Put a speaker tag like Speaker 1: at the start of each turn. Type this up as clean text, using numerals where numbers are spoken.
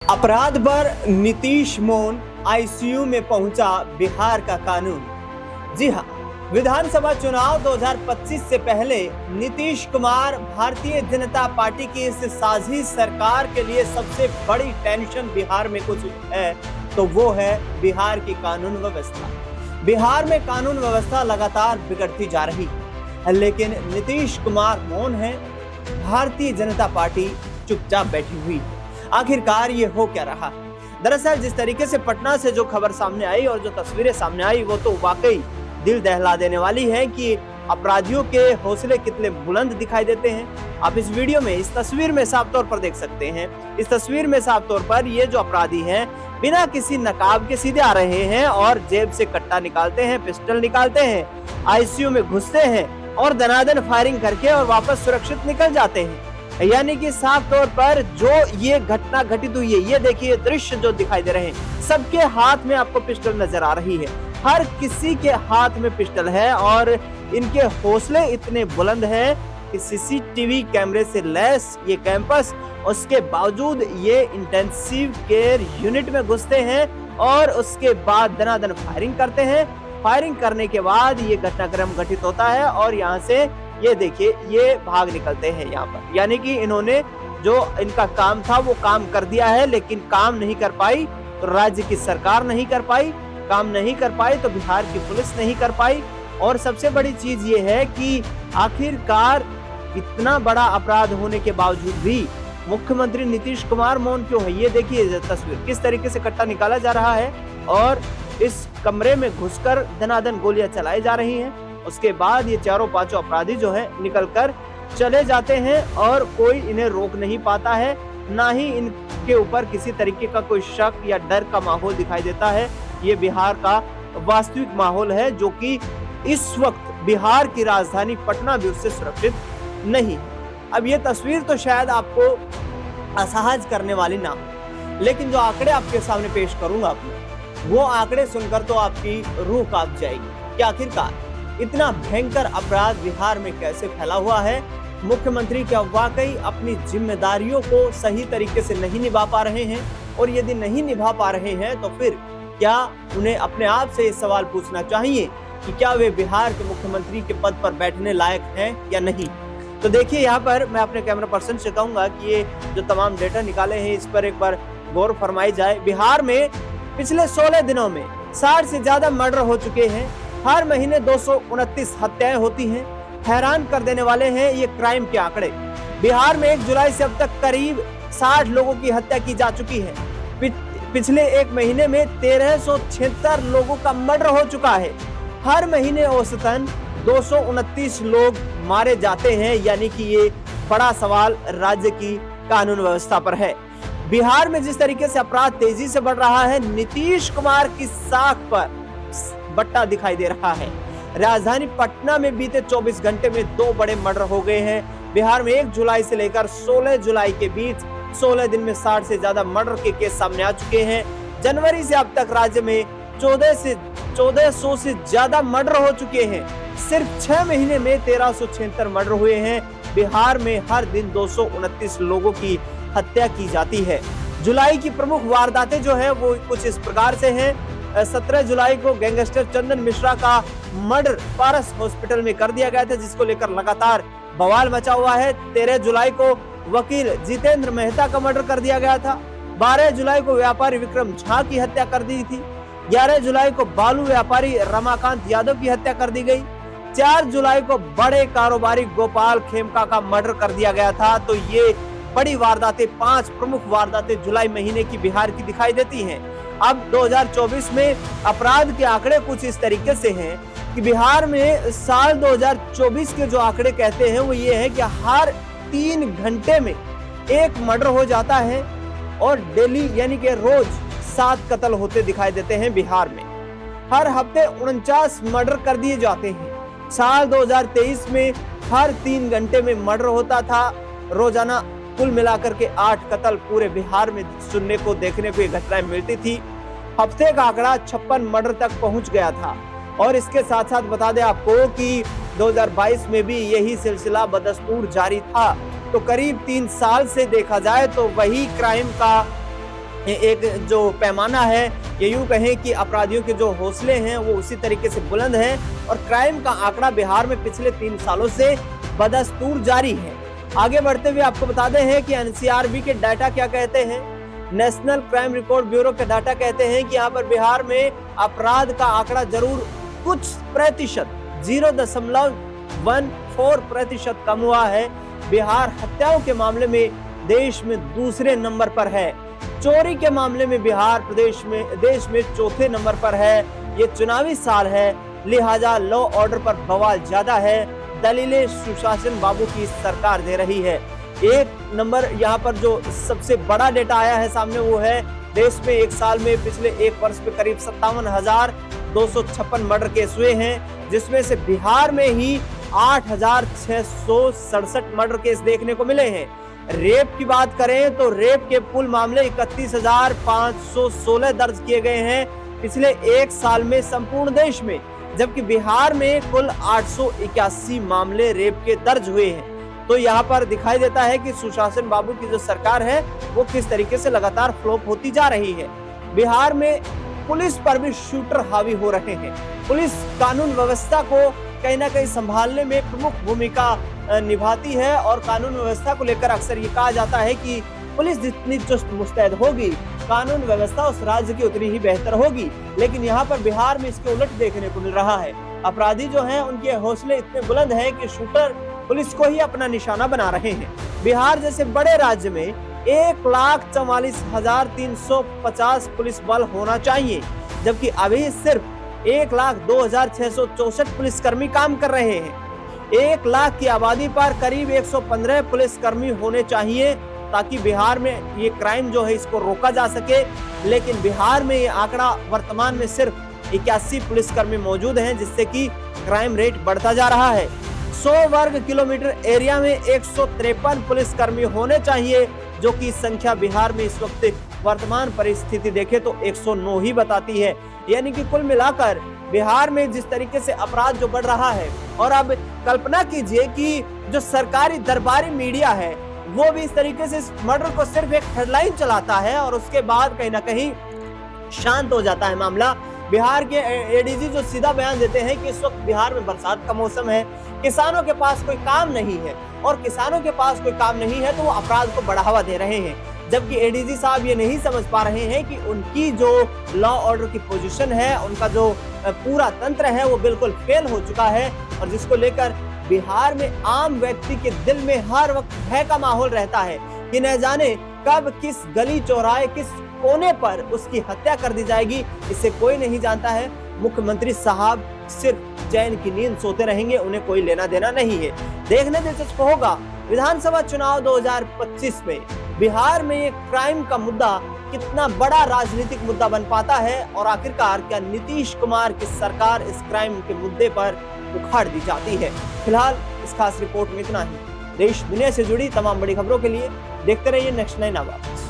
Speaker 1: अपराध पर नीतीश मौन, आईसीयू में पहुंचा बिहार का कानून। जी हां, विधानसभा चुनाव 2025 से पहले नीतीश कुमार भारतीय जनता पार्टी की इस साझी सरकार के लिए सबसे बड़ी टेंशन बिहार में कुछ है तो वो है बिहार की कानून व्यवस्था। बिहार में कानून व्यवस्था लगातार बिगड़ती जा रही है, लेकिन नीतीश कुमार मौन है, भारतीय जनता पार्टी चुपचाप बैठी हुई। आखिरकार ये हो क्या रहा? दरअसल जिस तरीके से पटना से जो खबर सामने आई और जो तस्वीरें सामने आई वो तो वाकई दिल दहला देने वाली है कि अपराधियों के हौसले कितने बुलंद दिखाई देते हैं। आप इस वीडियो में इस तस्वीर में साफ तौर पर देख सकते हैं। इस तस्वीर में साफ तौर पर ये जो अपराधी हैं बिना किसी नकाब के सीधे आ रहे हैं और जेब से कट्टा निकालते हैं, पिस्टल निकालते हैं, आईसीयू में घुसते हैं और दनादन फायरिंग करके और वापस सुरक्षित निकल जाते हैं। यानी कि साफ तौर पर जो ये घटना घटित हुई है, ये देखिए दृश्य जो दिखाई दे रहे हैं, सबके हाथ में आपको पिस्टल नजर आ रही है। हर किसी के हाथ में पिस्टल है और इनके हौसले इतने बुलंद हैं कि सीसीटीवी कैमरे से लैस ये कैंपस, उसके बावजूद ये इंटेंसिव केयर यूनिट में घुसते हैं और उसके बाद दनादन फायरिंग करते हैं। फायरिंग करने के बाद ये घटनाक्रम घटित होता है और यहाँ से ये देखिए ये भाग निकलते हैं यहाँ पर। यानी कि इन्होंने जो इनका काम था वो काम कर दिया है, लेकिन काम नहीं कर पाई तो राज्य की सरकार नहीं कर पाई, काम नहीं कर पाई तो बिहार की पुलिस नहीं कर पाई। और सबसे बड़ी चीज ये है कि आखिरकार इतना बड़ा अपराध होने के बावजूद भी मुख्यमंत्री नीतीश कुमार मौन क्यों है? ये देखिए तस्वीर, किस तरीके से कट्टा निकाला जा रहा है और इस कमरे में घुसकर दनादन गोलियां चलाई जा रही हैं। उसके बाद ये चारों पांचों अपराधी जो है निकलकर चले जाते हैं और कोई इन्हें रोक नहीं पाता है, ना ही इनके ऊपर किसी तरीके का कोई शक या डर का माहौल दिखाई देता है। ये बिहार का वास्तविक माहौल है जो कि इस वक्त बिहार की राजधानी पटना भी उससे सुरक्षित नहीं है। अब ये तस्वीर तो शायद आपको असहज करने वाली ना हो, लेकिन जो आंकड़े आपके सामने पेश करूंगा वो आंकड़े सुनकर तो आपकी रूह कांप जाएगी कि आखिरकार इतना भयंकर अपराध बिहार में कैसे फैला हुआ है। मुख्यमंत्री क्या वाकई अपनी जिम्मेदारियों को सही तरीके से नहीं निभा पा रहे हैं? और यदि नहीं निभा पा रहे हैं तो फिर क्या उन्हें अपने आप से ये सवाल पूछना चाहिए कि क्या वे बिहार के मुख्यमंत्री के पद पर बैठने लायक हैं या नहीं? तो देखिए यहाँ पर मैं अपने कैमरा पर्सन से कहूंगा कि ये जो तमाम डेटा निकाले हैं इस पर एक बार गौर फरमाई जाए। बिहार में पिछले 16 दिनों में 60 से ज्यादा मर्डर हो चुके हैं। हर महीने 229 हत्याएं होती हैं। हैरान कर देने वाले हैं ये क्राइम के आंकड़े। बिहार में 1 जुलाई से अब तक करीब 60 लोगों की हत्या की जा चुकी है। पिछले एक महीने में 1376 लोगों का मर्डर हो चुका है। हर महीने औसतन 229 लोग मारे जाते हैं। यानी कि ये बड़ा सवाल राज्य की कानून व्यवस्था पर है। बिहार में जिस तरीके से अपराध तेजी से बढ़ रहा है, नीतीश कुमार की साख पर बट्टा दिखाई दे रहा है। राजधानी पटना में बीते 24 घंटे में 2 बड़े मर्डर हो गए हैं। बिहार में 1 जुलाई से लेकर 16 जुलाई के बीच 16 दिन में 60 से ज्यादा मर्डर के केस सामने आ चुके हैं। जनवरी से अब तक राज्य में 1400 से ज्यादा मर्डर हो चुके हैं। सिर्फ 6 महीने में 1376 मर्डर हुए हैं। बिहार में हर दिन 229 लोगों की हत्या की जाती है। जुलाई की प्रमुख वारदातें जो है वो कुछ इस प्रकार से हैं। 17 जुलाई को गैंगस्टर चंदन मिश्रा का मर्डर पारस हॉस्पिटल में कर दिया गया था, जिसको लेकर लगातार बवाल मचा हुआ है। 13 जुलाई को वकील जितेंद्र मेहता का मर्डर कर दिया गया था। 12 जुलाई को व्यापारी विक्रम झा की हत्या कर दी थी। 11 जुलाई को बालू व्यापारी रमाकांत यादव की हत्या कर दी गई। 4 जुलाई को बड़े कारोबारी गोपाल खेमका का मर्डर कर दिया गया था। तो ये बड़ी वारदातें, 5 प्रमुख वारदातें जुलाई महीने की बिहार की दिखाई देती हैं। अब 2024 में अपराध के आंकड़े कुछ इस तरीके से हैं कि बिहार में साल 2024 के जो आंकड़े कहते हैं वो ये है कि हर 3 घंटे में 1 मर्डर हो जाता है और डेली यानी कि रोज 7 कत्ल होते दिखाई देते हैं बिहार में। हर हफ्ते 49 मर्डर कर दिए जाते हैं। साल 2023 में हर 3 घंटे में मर्डर होता था। रोजाना कुल मिलाकर के 8 कत्ल पूरे बिहार में सुनने को देखने को ये घटनाएं मिलती थी। हफ्ते का आंकड़ा 56 मर्डर तक पहुंच गया था। और इसके साथ साथ बता दें आपको कि 2022 में भी यही सिलसिला बदस्तूर जारी था। तो करीब 3 साल से देखा जाए तो वही क्राइम का एक जो पैमाना है, ये यूं कहें कि अपराधियों के जो हौसले हैं वो उसी तरीके से बुलंद हैं और क्राइम का आंकड़ा बिहार में पिछले 3 सालों से बदस्तूर जारी है। आगे बढ़ते हुए आपको बता दें हैं कि एनसीआरबी के डाटा क्या कहते हैं। नेशनल क्राइम रिकॉर्ड ब्यूरो के डाटा कहते हैं कि यहाँ पर बिहार में अपराध का आंकड़ा जरूर कुछ प्रतिशत 0.14% कम हुआ है। बिहार हत्याओं के मामले में देश में दूसरे नंबर पर है। चोरी के मामले में बिहार देश में चौथे नंबर पर है। ये चुनावी साल है, लिहाजा लॉ ऑर्डर पर बवाल ज्यादा है। दलीलें सुशासन बाबू की सरकार दे रही है। एक नंबर यहाँ पर जो सबसे बड़ा डेटा आया है सामने वो है देश में एक साल में पिछले एक वर्ष में करीब 57,256 मर्डर केस हुए हैं, जिसमें से बिहार में ही 8,667 मर्डर केस देखने को मिले हैं। रेप की बात करें तो रेप के कुल मामले 31,516 दर्ज किए गए हैं पिछले एक साल में संपूर्ण देश में, जबकि बिहार में कुल 881 मामले रेप के दर्ज हुए हैं। तो यहाँ पर दिखाई देता है कि सुशासन बाबू की जो सरकार है वो किस तरीके से लगातार फ्लॉप होती जा रही है। बिहार में पुलिस पर भी शूटर हावी हो रहे हैं। पुलिस कानून व्यवस्था को कहीं ना कहीं संभालने में प्रमुख भूमिका निभाती है और कानून व्यवस्था को लेकर अक्सर ये कहा जाता है कि पुलिस जितनी चुस्त मुस्तैद होगी, कानून व्यवस्था उस राज्य की उतनी ही बेहतर होगी। लेकिन यहाँ पर बिहार में इसके उलट देखने को मिल रहा है। अपराधी जो हैं उनके हौसले इतने बुलंद हैं कि शूटर पुलिस को ही अपना निशाना बना रहे हैं। बिहार जैसे बड़े राज्य में 1,44,350 पुलिस बल होना चाहिए, जबकि अभी सिर्फ 1,02,664 पुलिसकर्मी काम कर रहे हैं। 1 लाख की आबादी पर करीब 115 पुलिसकर्मी होने चाहिए ताकि बिहार में ये क्राइम जो है इसको रोका जा सके। लेकिन बिहार में ये आंकड़ा वर्तमान में सिर्फ 81 पुलिसकर्मी मौजूद हैं, जिससे कि क्राइम रेट बढ़ता जा रहा है। 100 वर्ग किलोमीटर एरिया में 153 पुलिसकर्मी होने चाहिए, जो कि संख्या बिहार में इस वक्त वर्तमान परिस्थिति देखे तो 109 ही बताती है। यानी कि कुल मिलाकर बिहार में जिस तरीके से अपराध जो बढ़ रहा है, और अब कल्पना कीजिए कि जो सरकारी दरबारी मीडिया है वो भी इस तरीके से इस मर्डर को सिर्फ एक हेडलाइन चलाता है और उसके बाद कहीं ना कहीं शांत हो जाता है मामला। बिहार के एडीजी जो सीधा बयान देते हैं कि इस वक्त बिहार में बरसात का मौसम है, किसानों के पास कोई काम नहीं है, और किसानों के पास कोई काम नहीं है तो वो अपराध को बढ़ावा दे रहे हैं। जबकि एडीजी साहब ये नहीं समझ पा रहे हैं कि उनकी जो लॉ ऑर्डर की पोजीशन है, उनका जो पूरा तंत्र है वो बिल्कुल फेल हो चुका है, और जिसको लेकर बिहार में आम व्यक्ति के दिल में हर वक्त भय का माहौल रहता है कि न जाने कब किस गली चौराहे किस कोने पर उसकी हत्या कर दी जाएगी, इसे कोई नहीं जानता है। मुख्यमंत्री साहब सिर्फ चैन की नींद सोते रहेंगे, उन्हें कोई लेना देना नहीं है। देखने दिलचस्प होगा विधानसभा चुनाव 2025 में बिहार में ये क्राइम का मुद्दा कितना बड़ा राजनीतिक मुद्दा बन पाता है, और आखिरकार क्या नीतीश कुमार की सरकार इस क्राइम के मुद्दे पर उखाड़ दी जाती है। फिलहाल इस खास रिपोर्ट में इतना ही। देश दुनिया से जुड़ी तमाम बड़ी खबरों के लिए देखते रहिए नेक्स्ट 9 आवाज।